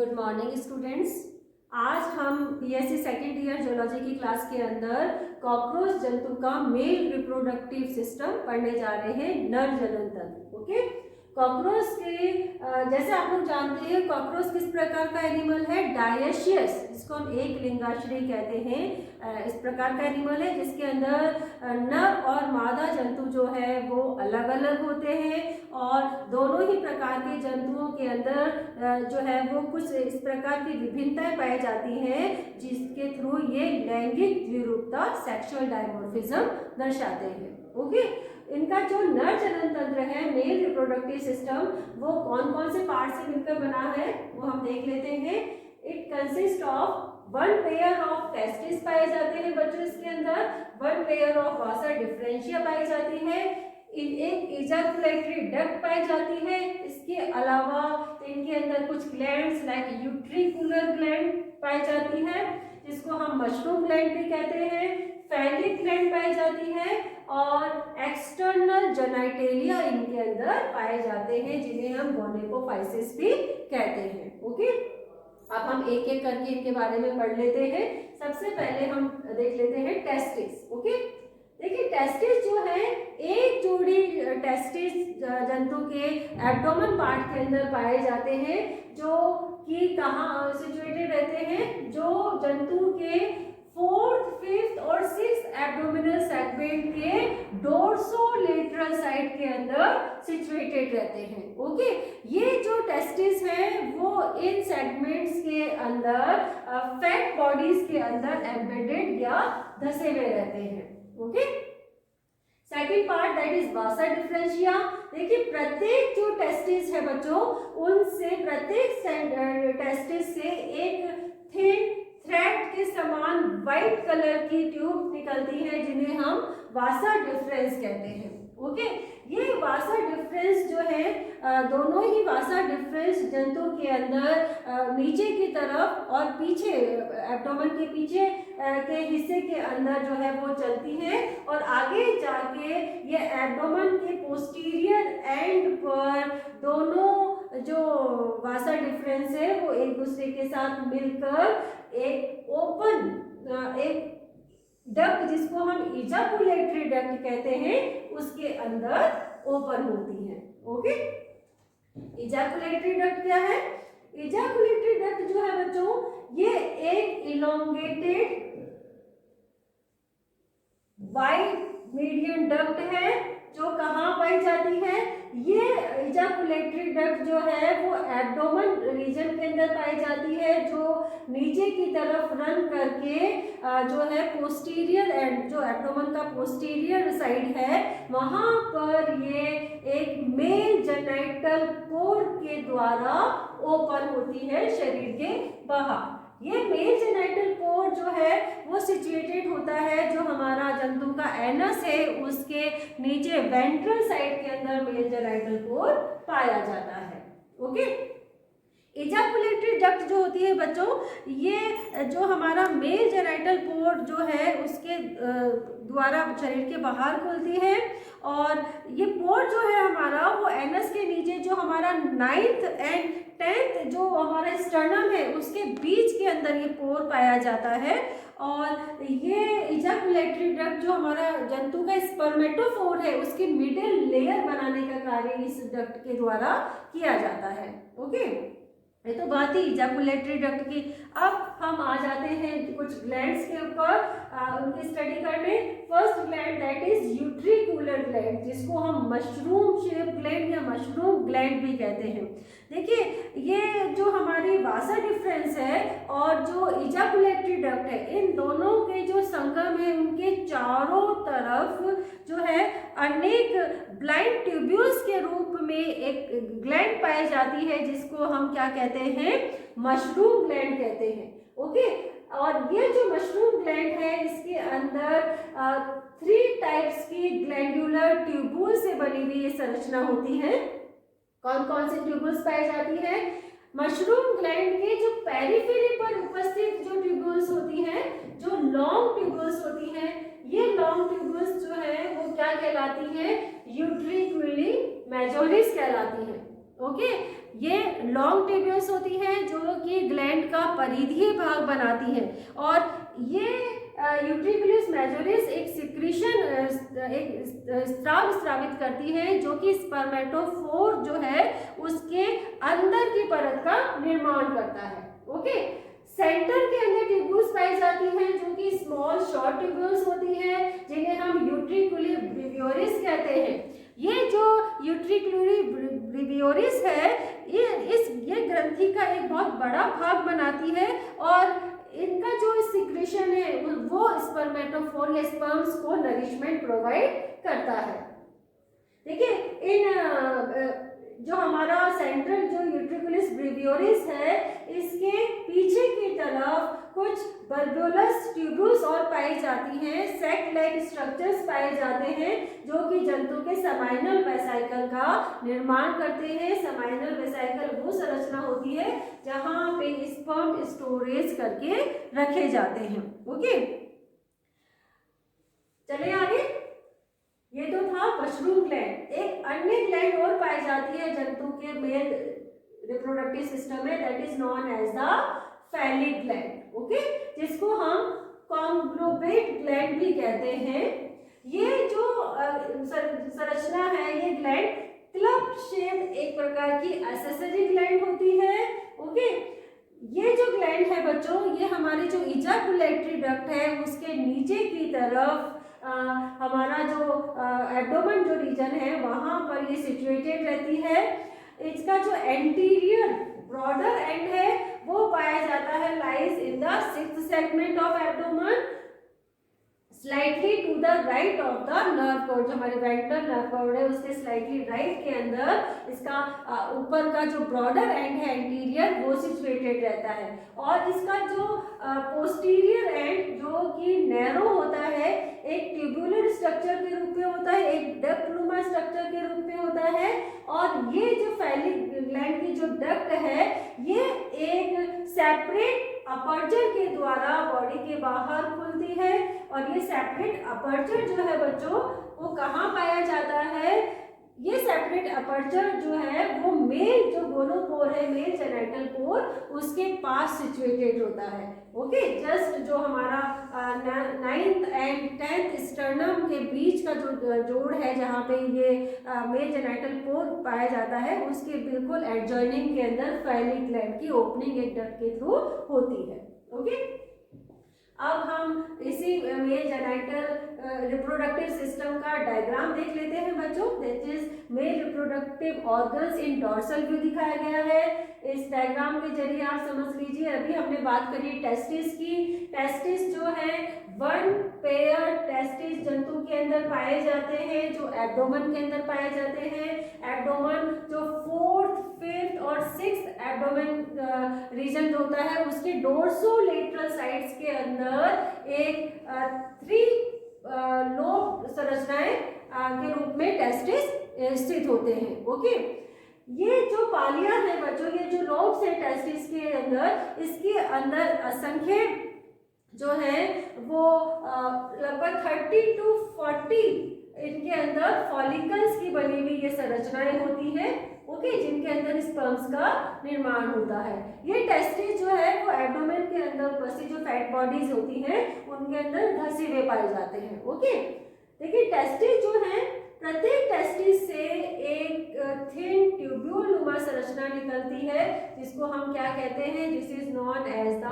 Good morning students. आज हम BSc second year zoology की क्लास के अंदर कॉकरोच जंतु का मेल रिप्रोडक्टिव सिस्टम पढ़ने जा रहे हैं, नर जनन तंत्र। ओके, कॉकरोच के जैसे आप लोग जानते हैं कॉकरोच किस प्रकार का एनिमल है, डायशियस, जिसको हम एक लिंगाश्रयी कहते हैं। इस प्रकार का एनिमल है जिसके अंदर नर और मादा जंतु जो है वो अलग अलग होते हैं और दोनों ही प्रकार के जंतुओं के अंदर जो है वो कुछ इस प्रकार की विभिन्नताएं पाई जाती हैं जिसके थ्रू ये लैंगिक द्विरूपता, सेक्सुअल डायमॉर्फिज्म दर्शाते हैं। ओके, इनका जो नर जनन तंत्र है, मेल रिप्रोडक्टिव सिस्टम, वो कौन कौन से पार्ट से मिलकर बना है वो हम देख लेते हैं। It consist of one pair of testis पाए जाते हैं बच्चों इसके अंदर, one pair of vasa deferentia पाई जाती है, एक इजैकुलेटरी डक्ट पाई जाती है। इसके अलावा इनके अंदर कुछ ग्लैंड्स लाइक यूट्रिकुलर ग्लैंड पाई जाती है जिसको हम मशरूम ग्लैंड भी कहते हैं, फैलिक ग्लैंड पाई जाती है और एक्सटर्नल जेनिटेलिया इनके अंदर पाए जाते हैं जिन्हें हम गोनेपोफाइसिस भी कहते हैं। ओके, अब हम एक एक करके इनके बारे में पढ़ लेते हैं। सबसे पहले हम देख लेते हैं टेस्टिस। ओके, देखिए टेस्टिस जो है, एक जोड़ी टेस्टिस जंतु के एब्डोमेन पार्ट के अंदर पाए जाते हैं जो कि कहाँ सिचुएटेड रहते हैं, जो जंतु के फोर्थ, फिफ्थ और सिक्स्थ एब्डोमिनल सेगमेंट के डोर्सोलेटरल साइड के अंदर सिचुएटेड रहते हैं। ओके, ये जो टेस्टिस है वो इन सेगमेंट्स के अंदर फैट बॉडीज के अंदर एम्बेडेड या धसे हुए रहते हैं। Okay, second part that is Vasa differentia. देखिए प्रत्येक जो टेस्टिस है बच्चों, उनसे प्रत्येक टेस्टिस से एक थिन थ्रेड के समान व्हाइट कलर की ट्यूब निकलती है जिन्हें हम वासा डिफरेंस कहते हैं। ओके, ये वासा डिफरेंस जो है, दोनों ही वासा डिफरेंस जंतु के अंदर नीचे की तरफ और पीछे एब्डोमेन के पीछे के हिस्से के अंदर जो है वो चलती है और आगे जाके ये एब्डोमेन के पोस्टीरियर एंड पर दोनों जो वासा डिफरेंस है वो एक दूसरे के साथ मिलकर एक ओपन एक डक्ट, जिसको हम इजैकुलेटरी डक्ट कहते हैं, उसके अंदर ओपन होती है। ओके, इजैकुलेटरी डक्ट क्या है? इजैकुलेटरी डक्ट जो है बच्चों, ये एक इलोंगेटेड वाइड मीडियम डक्ट है जो कहाँ पाई जाती है? ये इजैकुलेटरी डक्ट जो है वो एब्डोमेन रीजन के अंदर पाई जाती है, जो नीचे की तरफ रन करके जो है पोस्टीरियर एंड, जो एब्डोमेन का पोस्टीरियर साइड है, वहां पर ये एक मेल जेनिटल पोर के द्वारा ओपन होती है शरीर के बाहर। ये मेल जेनिटल पोर जो है वो सिचुएटेड होता है, जो हमारा जंतु का एनस है उसके नीचे वेंट्रल साइड के अंदर मेल जेनिटल पोर पाया जाता है। ओके, इजैकुलेटरी डक्ट जो होती है बच्चों, ये जो हमारा मेल जेनिटल पोर जो है उसके द्वारा शरीर के बाहर खुलती है और ये पोर जो है हमारा वो एनस के नीचे, जो हमारा 9th एंड 10th जो हमारा स्टर्नम है उसके बीच के अंदर ये पोर पाया जाता है और ये इजैकुलेटरी डक्ट जो हमारा जंतु का स्पर्मेटोफोर है उसकी मिडिल लेयर बनाने का कार्य इस डक्ट के द्वारा किया जाता है। ओके, ये तो बात ही इजैकुलेटरी डक्ट की। अब हम आ जाते हैं कुछ ग्लैंड्स के ऊपर उनकी स्टडी करने। First gland that is utricular gland, जिसको हम मशरूम शेप ग्लैंड या मशरूम ग्लैंड भी कहते हैं। देखिए ये जो हमारी वासा डिफरेंस है और जो इजैकुलेटरी डक्ट है, इन दोनों के जो संगम है उनके चारों तरफ जो है अनेक ब्लाइंड ट्यूब्यूल्स के रूप में एक ग्लैंड पाई जाती है जिसको हम क्या कहते हैं? मशरूम ग्लैंड कहते हैं। ओके, और ये जो मशरूम ग्लैंड है इसके अंदर 3 टाइप्स की ग्लैंडुलर ट्यूबुल से बनी हुई ये संरचना होती है। कौन कौन से ट्यूबुल्स पाई जाती है? मशरूम ग्लैंड के जो पेरिफेरी पर उपस्थित जो ट्यूबुल्स होती हैं, जो लॉन्ग ट्यूबुल्स होती हैं, ये लॉन्ग ट्यूबुल्स जो है वो क्या कहलाती हैं? यूट्रिकुली मेजोरिस कहलाती हैं। ओके, ये लॉन्ग ट्यूब्यूल्स होती हैं जो कि ग्लैंड का परिधीय भाग बनाती हैं, और ये यूट्रिकुलस मेजोरिस एक सिक्रीशन एक स्राव स्रावित करती है जो कि स्पर्मेटोफोर जो है उसके अंदर की परत का निर्माण करता है। ओके, सेंटर के अंदर ट्यूब्यूल्स पाई जाती हैं जो कि स्मॉल शॉर्ट ट्यूब्यूल्स होती हैं जिन्हें हम यूट्रिकुली ब्रिवियोरिस कहते हैं। ये जो यूट्रिकुलरी ब्रिवियोरिस है ये ग्रंथि का एक बहुत बड़ा भाग बनाती है, और इनका जो सिक्रीशन है वो स्पर्मेटोफोर या स्पर्म्स को नरिशमेंट प्रोवाइड करता है। देखिए, इन जो हमारा सेंट्रल जो यूट्रिकुलस ब्रिवियोरिस है इसके पीछे की तरफ कुछ बल्बुलस ट्यूब्यूल्स और पाई जाती हैं, सेक लाइक स्ट्रक्चर्स पाए जाते हैं जो कि जंतु के समाइनल वेसिकल का निर्माण करते हैं। समाइनल वेसिकल वो संरचना होती है जहां पे स्पर्म स्टोरेज करके रखे जाते हैं। ओके, चलिए आगे। ये तो था मशरूम ग्लैंड। एक अन्य ग्लैंड और पाई जाती है जंतु के मेल रिप्रोडक्टिव सिस्टम में, that is known as the phallic gland. Okay, जिसको हम कॉन्ग्लोमेरेट ग्लैंड भी कहते हैं। ये जो संरचना है ये ग्लैंड क्लब शेप एक प्रकार की एक्सेसरी ग्लैंड होती है। ओके, ये जो ग्लैंड है बच्चों ये हमारी जो इजाकुलेटरी डक्ट है उसके नीचे की तरफ हमारा जो एब्डोमेन जो रीजन है वहां पर ये सिचुएटेड रहती है। इसका जो एंटीरियर ब्रॉडर एंड है वो पाया जाता है lies in the 6th segment of abdomen, slightly to the right of the nerve cord. जो हमारे वेंट्रल नर्व कॉर्ड है उसके स्लाइटली राइट के अंदर इसका ऊपर का जो ब्रॉडर एंड है एंटीरियर वो सिचुएटेड रहता है, और इसका जो पोस्टीरियर एंड जो कि नैरो होता है एक ट्यूबुलर स्ट्रक्चर के रूप में होता है, एक डक्ट नुमा स्ट्रक्चर के रूप में होता है। और ये जो फैलिक ग्लैंड की जो डक्ट है ये एक सेपरेट अपर्चर के द्वारा बॉडी के बाहर खुलती है, और ये सेपरेट अपर्चर जो है बच्चों वो कहाँ पाया जाता है? ये सेपरेट अपर्चर जो है वो मेल जो गोनोपोर है, मेल जेनिटल पोर, उसके पास सिचुएटेड होता है। ओके, जस्ट जो हमारा 9th एंड 10th स्टर्नम के बीच का जो जोड़ है जहाँ पे ये मेल जेनिटल पोर पाया जाता है उसके बिल्कुल एडजॉइनिंग के अंदर फैलिक ग्लैंड की ओपनिंग एक डक्ट के थ्रू होती है। ओके, अब हम इसी मेल जेनिटल रिप्रोडक्टिव सिस्टम का डायग्राम देख लेते हैं बच्चों। That is male reproductive organs in dorsal view दिखाया गया है। इस डायग्राम के जरिए आप समझ लीजिए, अभी हमने बात करी टेस्टिस की। टेस्टिस जो है 1 पेयर टेस्टिस जंतु के अंदर पाए जाते हैं जो एब्डोमेन के अंदर पाए जाते हैं। एब्डोमेन जो 4th, 5th और 6th एब्डोमेन रीजन होता है उसके डोर्सोलेटरल साइड्स के अंदर एक 3 लोब संरचनाएं के रूप में टेस्टिस स्थित होते हैं। ओके, ये जो पालिया है बच्चों, ये जो लोब्स है टेस्टिस के अंदर, इसके अंदर असंख्य जो है वो लगभग 30 to 40 इनके अंदर फॉलिकल्स की बनी हुई ये संरचनाएं होती हैं। ओके, जिनके अंदर स्पर्म्स का निर्माण होता है। ये टेस्टिस जो है वो एब्डोमेन के अंदर उपस्थित जो फैट बॉडीज होती हैं उनके अंदर धसे हुए पाए जाते हैं। ओके, देखिए टेस्टिस जो है प्रत्येक टेस्टिस से एक थिन ट्यूब्यूल नुमा संरचना निकलती है जिसको हम क्या कहते हैं? This is known as the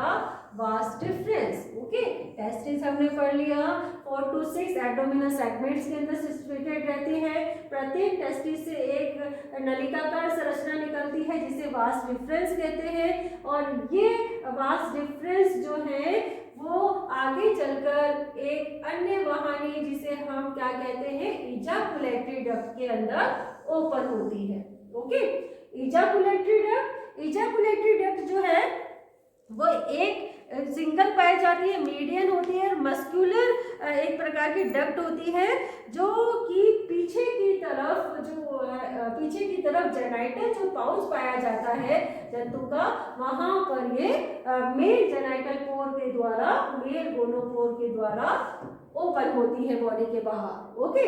vas deferens. Okay, testis हमने पढ़ लिया 4 to 6 एब्डोमिनल सेगमेंट्स के अंदर सिचुएटेड रहती है। प्रत्येक टेस्टिस से एक नलिकाकार संरचना निकलती है जिसे वास डिफरेंस कहते हैं, और ये वास डिफरेंस जो है वो आगे चलकर एक अन्य वाहिनी जिसे हम क्या कहते हैं? इजाकुलेटरी डक्ट के अंदर ओपन होती है। ओके, इजाकुलेटरी डक्ट जो है वो एक सिंगल पाई जाती है, मीडियन होती है, मस्कुलर एक प्रकार की डक्ट होती है जो कि पीछे की तरफ जेनाइटल जो पाउच पाया जाता है जंतु का, वहां पर ये मेल जेनाइटल पोर के द्वारा, मेल गोनोपोर के द्वारा ओपन होती है बॉडी के बाहर। ओके,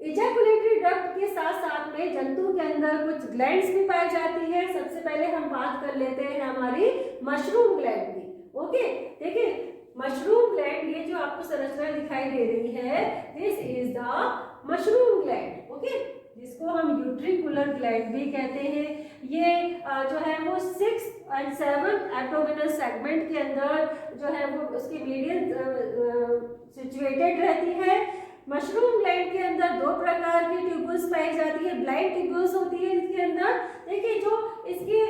इजैकुलेटरी डक्ट के साथ साथ में जंतु के अंदर कुछ ग्लैंड्स भी पाई जाती है। सबसे पहले हम बात कर लेते हैं हमारी मशरूम ग्लैंड की। ओके, देखिए मशरूम ग्लैंड, ये जो आपको संरचना दिखाई दे रही है, this is the mushroom gland. Okay, जिसको हम यूट्रिकुलर ग्लैंड भी कहते हैं। ये जो है वो 6th और 7th एब्डोमिनल सेगमेंट के अंदर जो है वो उसकी मीडियन सिचुएटेड रहती है। मशरूम ग्लैंड के अंदर दो प्रकार की ट्यूबल्स पाई जाती है। ब्लाइंड ट्यूबल्स होती है इसके अंदर। देखिए जो इसके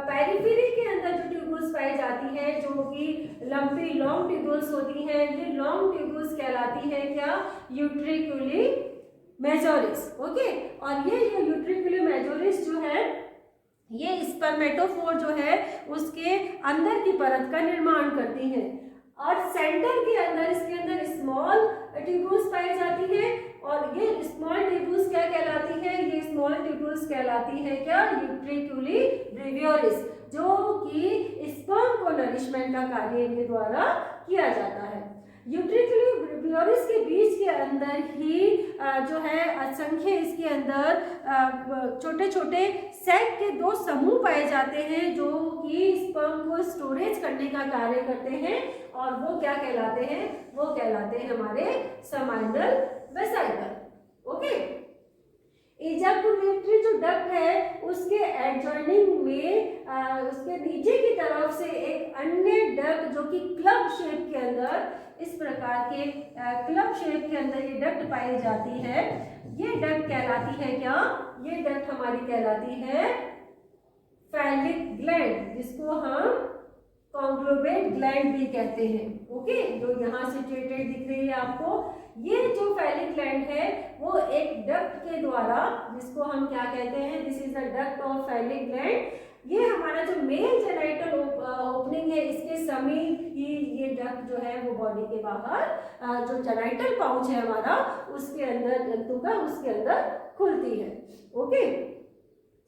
पेरिफेरी के अंदर जो ट्यूबल्स पाई जाती है, जो कि लंबी लॉन्ग ट्यूबल्स होती हैं, ये लॉन्ग ट्यूबल्स कहलाती है क्या? यूट्रिकुली मेजोरिस। ओके, और ये यूट्रिकुली मेजोरिस जो है ये स्पर्मेटोफोर जो है उसके अंदर की परत का निर्माण करती है। और सेंटर के अंदर इसके अंदर स्मॉल ट्यूबल्स पाई जाती है। और ये स्मॉल ट्यूबल्स क्या कहलाती है? ये स्मॉल ट्यूबल्स कहलाती है क्या? यूट्रिकुली ब्रेवियोरिस, जो कि स्पर्म को नरिशमेंट का कार्य इनके द्वारा किया जाता है। यूट्रिकुली ब्रेवियोरिस के बीच के अंदर ही जो है असंख्य इसके अंदर छोटे छोटे सैक के दो समूह पाए जाते हैं, जो कि स्पर्म को स्टोरेज करने का कार्य करते हैं। और वो क्या कहलाते हैं? वो कहलाते हैं हमारे सेमाइनल वेसिकल। ओके, इजैकुलेटरी जो डक्ट है उसके एडजॉइनिंग में उसके नीचे की तरफ से एक अन्य डक्ट जो कि क्लब शेप के अंदर, इस प्रकार के क्लब शेप के अंदर ये डक्ट पाई जाती है। ये डक्ट कहलाती है क्या? ये डक्ट हमारी कहलाती है फैलिक ग्लैंड, जिसको हम कॉन्ग्लोमेरेट ग्लैंड भी कहते हैं। ओके, जो यहाँ सिचुएटेड दिख रही है आपको, ये जो फैलिक ग्लैंड है वो एक डक्ट के द्वारा, जिसको हम क्या कहते हैं? This is the duct of phallic gland. ये हमारा जो मेल जेनाइटल ओपनिंग है इसके समीप ही ये डक्ट जो है वो बॉडी के बाहर जो जेनाइटल पाउच है हमारा उसके अंदर जंतु का, उसके अंदर खुलती है। ओके,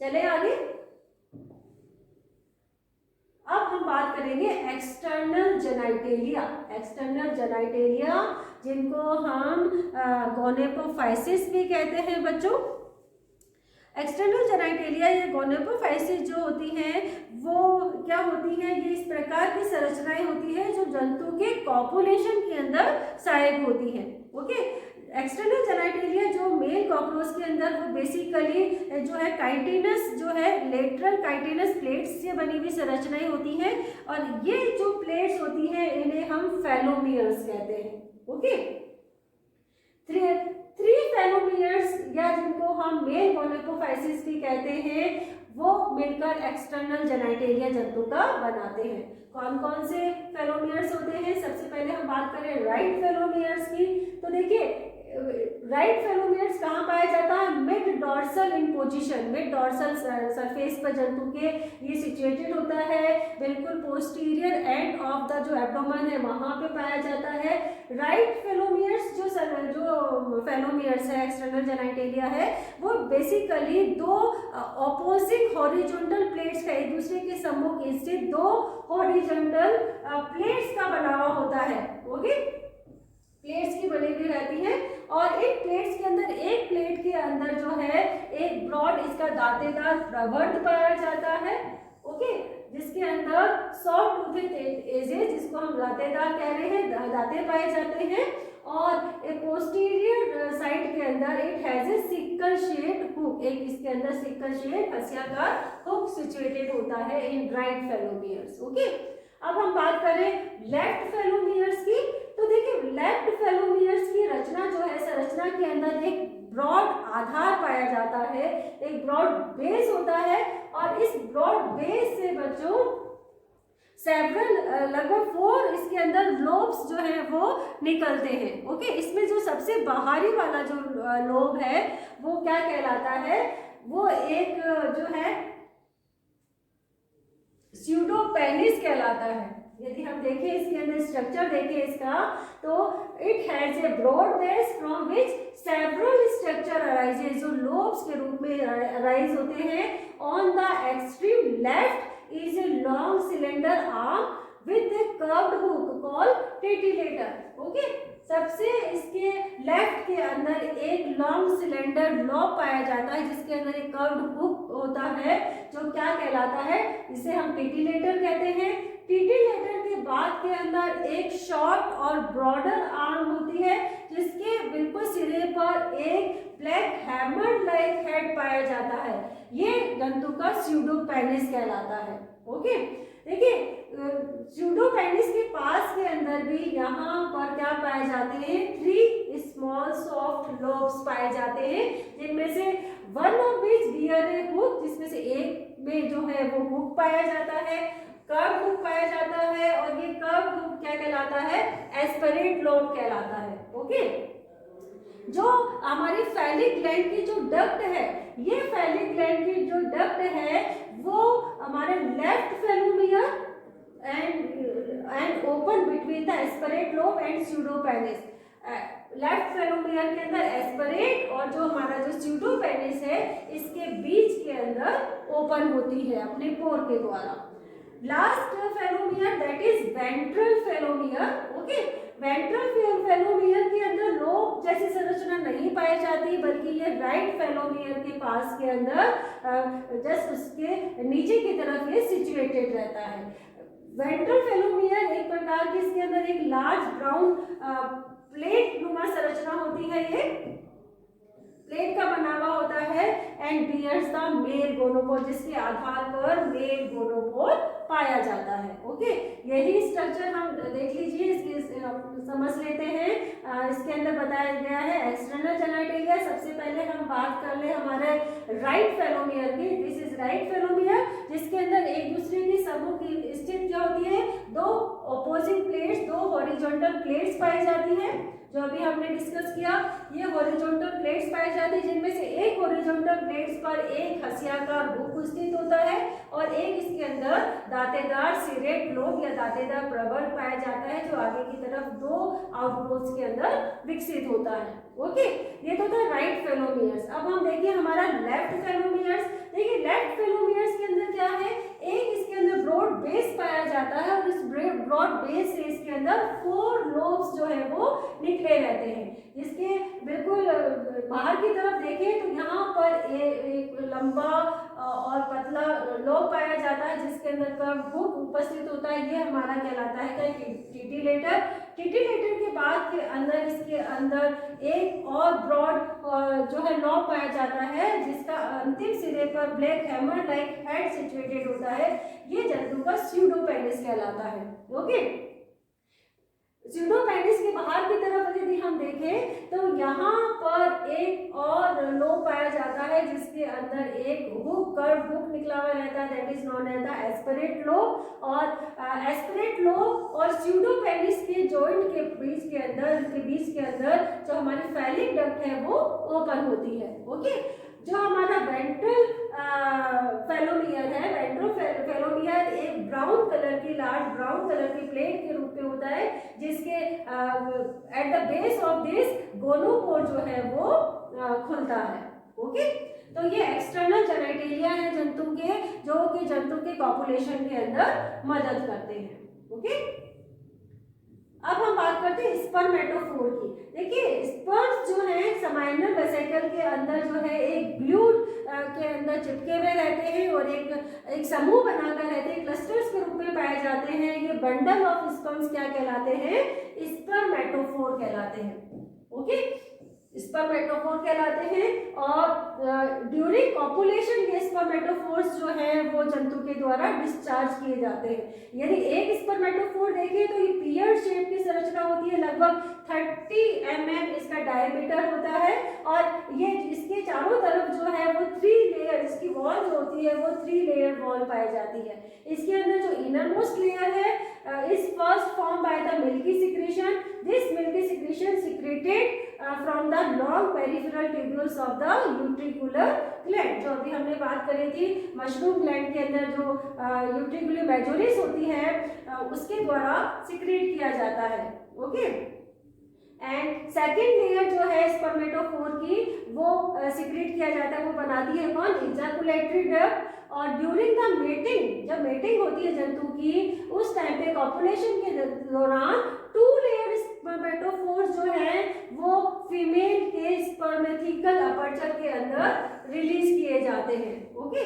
चले आगे। अब हम बात करेंगे एक्सटर्नल जेनाइटेलिया। एक्सटर्नल जेनाइटेलिया जिनको हम गोनेपोफाइसिस भी कहते हैं बच्चों। एक्सटर्नल जेनाइटेलिया या गोनेपोफाइसिस जो होती हैं वो क्या होती हैं? ये इस प्रकार की संरचनाएं होती है जो जंतु के कॉपुलेशन के अंदर सहायक होती हैं। ओके, एक्सटर्नल जेनाइटेलिया जो मेल कॉकरोच के अंदर वो बेसिकली जो है काइटिनस जो है लेटरल काइटिनस प्लेट्स से बनी हुई संरचनाएं होती हैं। और ये जो प्लेट्स होती हैं इन्हें हम फेलोमियर्स कहते हैं। ओके, थ्री फेलोमियर्स या जिनको हम मेल गोनेपोफाइसिस भी कहते हैं वो मिलकर एक्सटर्नल जेनाइटेलिया जंतु का बनाते हैं। कौन कौन से फेलोमियर्स होते हैं? सबसे पहले हम बात करें राइट फेलोमियर्स की। तो देखिए राइट फेलोमियर्स कहाँ पाया जाता है? मिड डॉर्सल इन पोजीशन, मिड डॉर्सल सरफेस पर जंतु के ये सिचुएटेड होता है। बिल्कुल पोस्टीरियर एंड ऑफ द जो एब्डोमेन है वहां पे पाया जाता है। राइट फेलोमियर्स जो फेलोमियर्स है एक्सटर्नल जेनाइटेलिया है वो बेसिकली दो ऑपोजिट हॉरिजॉन्टल प्लेट्स का, एक दूसरे के सम्मुख स्थित दो हॉरिजॉन्टल प्लेट्स का बना हुआ होता है। ओके, प्लेट्स की बनी हुई रहती है। और इन प्लेट्स के अंदर, एक प्लेट के अंदर जो है एक ब्रॉड इसका दांतेदार प्रवर्त पाया जाता है। ओके, जिसके अंदर सॉफ्ट टूथेड एजेस, जिसको हम दांतेदार कह रहे हैं, दांते पाए जाते हैं। और एक पोस्टीरियर साइड के अंदर it has A sickle shaped hook, एक इसके अंदर सिकल शेप हंसियाकार हुक सिचुएटेड होता है इन राइट फेलोमियर्स। ओके, अब हम बात करें लेफ्ट फेलोमियर्स की। तो देखिए लेफ्ट फेलोमियर्स की रचना जो है, संरचना के अंदर एक ब्रॉड आधार पाया जाता है, एक ब्रॉड बेस होता है। और इस ब्रॉड बेस से बच्चों सेवरल लगभग 4 इसके अंदर लोब्स जो है वो निकलते हैं। ओके, इसमें जो सबसे बाहरी वाला जो लोब है वो क्या कहलाता है? वो एक जो है स्यूडोपेनिस कहलाता है। यदि हम देखें इसके अंदर स्ट्रक्चर देखें इसका, तो it has a broad base from which several structure arises, जो लोब्स के रूप में अराइज होते हैं। On the extreme left is a long cylinder arm with a curved hook called titillator. Okay, सबसे इसके लेफ्ट के अंदर एक लॉन्ग सिलेंडर लॉब पाया जाता है जिसके अंदर एक कर्व्ड हुक होता है जो क्या कहलाता है, इसे हम टिटिलेटर कहते हैं। टिटिलेटर के बाद के अंदर एक शॉर्ट और ब्रॉडर आर्म होती है जिसके बिल्कुल सिरे पर एक ब्लैक हैमर लाइक हेड पाया जाता है। ये जंतु का स्यूडोपेनिस कहलाता है। ओके, देखिए स्यूडोपेनिस के पास के अंदर भी यहाँ पर क्या पाए जाते हैं, 3 स्मॉल सॉफ्ट लोब्स पाए जाते हैं जिनमें से one of which bear a hook, जिसमें से एक में जो है वो हुक पाया जाता है, कर्व हुक पाया जाता है, और ये कर्व हुक क्या कहलाता है, एस्पिरेट लोब कहलाता है। ओके, जो हमारी फैलिक ग्लैंड की जो डक्ट है, ये फैलिक ग्लैंड की जो डक्ट है वो हमारे left phallomere and open between the aspirate lobe and pseudopenis. Left phallomere के अंदर एस्पिरेट और जो हमारा जो स्यूडोपेनिस है इसके बीच के अंदर ओपन होती है अपने पोर के द्वारा। Last phallomere that is ventral phallomere. Okay, ventral phallomere के अंदर लोब जैसी संरचना नहीं पाई जाती बल्कि ये राइट फेलोमियर के पास के अंदर जस्ट उसके नीचे की तरफ ये सिचुएटेड रहता है। वेंट्रल फेलोमियर एक प्रकार की इसके अंदर एक लार्ज ब्राउन प्लेट नुमा संरचना होती है, ये प्लेट का बना हुआ होता है एंड बियर्स द मेल गोनोपोल, जिसके आधार पर मेल गोनोपोल पाया जाता है। ओके, यही स्ट्रक्चर हम देख लीजिए, इसके समझ लेते हैं। इसके अंदर बताया गया है एक्सटर्नल जेनिटलिया। सबसे पहले हम बात कर ले हमारे राइट फेलोमियर की। दिस इज राइट फेलोमियर जिसके अंदर एक दूसरे की समूह की स्थित क्या होती है, 2 ऑपोजिंग प्लेट्स, 2 हॉरिजॉन्टल प्लेट्स पाई जाती हैं जो अभी हमने डिस्कस किया। ये हॉरिजॉन्टल प्लेट्स पाई जाती है जिनमें से एक हॉरिजॉन्टल प्लेट्स पर एक हंसियाकार हुक स्थित होता है और एक इसके अंदर दांतेदार सिरेट लोब या दांतेदार प्रबल पाया जाता है जो आगे की तरफ 2 आउटपोर्ट्स के अंदर विकसित होता है। ओके, ये तो था राइट फेलोमियर्स। अब हम देखिए हमारा लेफ्ट फेलोमियर्स। देखिए लेफ्ट फेलोमियर्स के अंदर क्या है, एक इसके अंदर ब्रॉड बेस पाया जाता है और इस ब्रॉड बेस से इसके अंदर 4 लोब्स जो है वो निकले रहते हैं। इसके बिल्कुल बाहर की तरफ देखें तो यहाँ पर एक लंबा और पतला लोब पाया जाता है जिसके अंदर कर्व हुक उपस्थित होता है। ये हमारा कहलाता है टिटिलेटर। टिटिलेटर के बाद के अंदर इसके अंदर एक और ब्रॉड जो है लोब पाया जाता है जिसका अंतिम सिरे पर black hammer like head situated होता है। ये जंतु का स्यूडोपेनिस कहलाता है। ओके, स्यूडोपेनिस के बाहर की तरफ यदि हम देखें तो यहाँ पर एक और लोब पाया जाता है जिसके अंदर एक हुक कर्व हुक निकला हुआ रहता है, that is known as the aspirate lobe. और एस्पिरेट लोब और स्यूडोपेनिस के जॉइंट के बीच के अंदर जो हमारी फैलिक डक्ट है वो ओपन होती है। ओके, जो हमारा वेंट्रल फेलोमियर है, वेंट्रल फेलोमियर एक ब्राउन कलर की लार्ज ब्राउन कलर की प्लेट के रूप में होता है जिसके at the base of this gonopore जो है वो खुलता है। ओके, तो ये एक्सटर्नल जेनिटलिया है जंतु के जो कि जंतु के पॉपुलेशन के अंदर मदद करते हैं। ओके, अब हम बात करते हैं स्पर्मेटोफोर की। देखिए स्पर्म्स जो है समाइनल वेसिकल के अंदर जो है एक ग्लूड के अंदर चिपके हुए रहते हैं और एक समूह बनाकर रहते हैं, क्लस्टर्स के रूप में पाए जाते हैं। ये बंडल ऑफ स्पर्म्स क्या कहलाते हैं, स्पर्मेटोफोर कहलाते हैं। ओके, स्पर्मेटोफोर कहलाते हैं और ड्यूरिंग कॉपुलेशन ये स्पर्मेटोफोर्स जो है वो जंतु के द्वारा डिस्चार्ज किए जाते हैं। यदि एक स्पर्मेटोफोर देखें तो ये पियर शेप की संरचना होती है, लगभग 30 mm इसका डायमीटर होता है और ये इसके चारों तरफ जो है वो 3 लेयर, इसकी वॉल जो होती है वो 3 लेयर वॉल पाई जाती है। इसके अंदर जो इनर मोस्ट लेयर है is first form by the milky secretion. This milky secretion secreted from the long peripheral tubules of the utricular gland. जो अभी हमने बात करी थी मशरूम ग्लैंड के अंदर जो यूट्रिकुलर मेजोरिस होती है उसके द्वारा सिक्रेट किया जाता है। ओके, एंड सेकेंड लेयर जो है स्पर्मेटोफोर की वो सिक्रेट किया जाता है, वो बनाती है कौन, इजैकुलेटरी डक्ट। और ड्यूरिंग द मेटिंग, जब मेटिंग होती है जंतु की, उस टाइम पे कॉपुलेशन के दौरान 2 लेयर स्पर्मेटोफोर्स जो है वो फीमेल के स्पर्मेथिकल अपर्चर के अंदर रिलीज किए जाते हैं। ओके,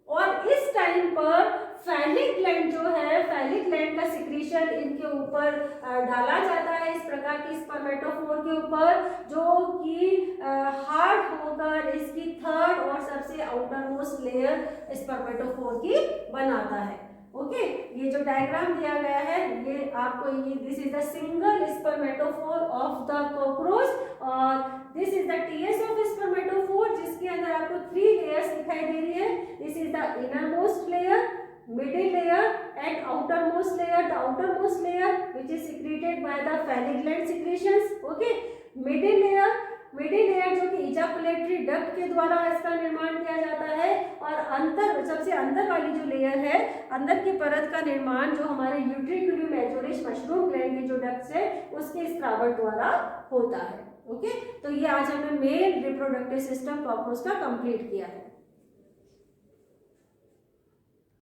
और इस टाइम पर फैलिक ग्लैंड जो है, फैलिक ग्लैंड का सिक्रीशन इनके ऊपर डाला जाता है, इस प्रकार की स्पर्मेटोफोर के ऊपर, जो कि हार्ड होकर इसकी थर्ड और सबसे आउटर मोस्ट लेयर स्पर्मेटोफोर की बनाता है। ओके, ये जो डायग्राम दिया गया है ये आपको, ये this is the single spermatophore of the cockroach और this is the TS of spermatophore, जिसके अंदर आपको 3 लेयर्स दिखाई दे रही है। This is the inner most layer, middle layer and outermost layer. The outermost layer which is secreted by the phallic gland secretions. Okay, middle layer जो कि ejaculatory duct के द्वारा इसका निर्माण किया जाता है, और सबसे अंदर वाली जो लेयर है, अंदर की परत का निर्माण जो हमारे यूट्रिकुलम मेजोरिस मशरूम ग्लैंड के जो डक्ट्स है उसके स्रावक द्वारा होता है। ओके, तो ये आज हमने मेल रिप्रोडक्टिव सिस्टम कॉकरोच का कंप्लीट किया है।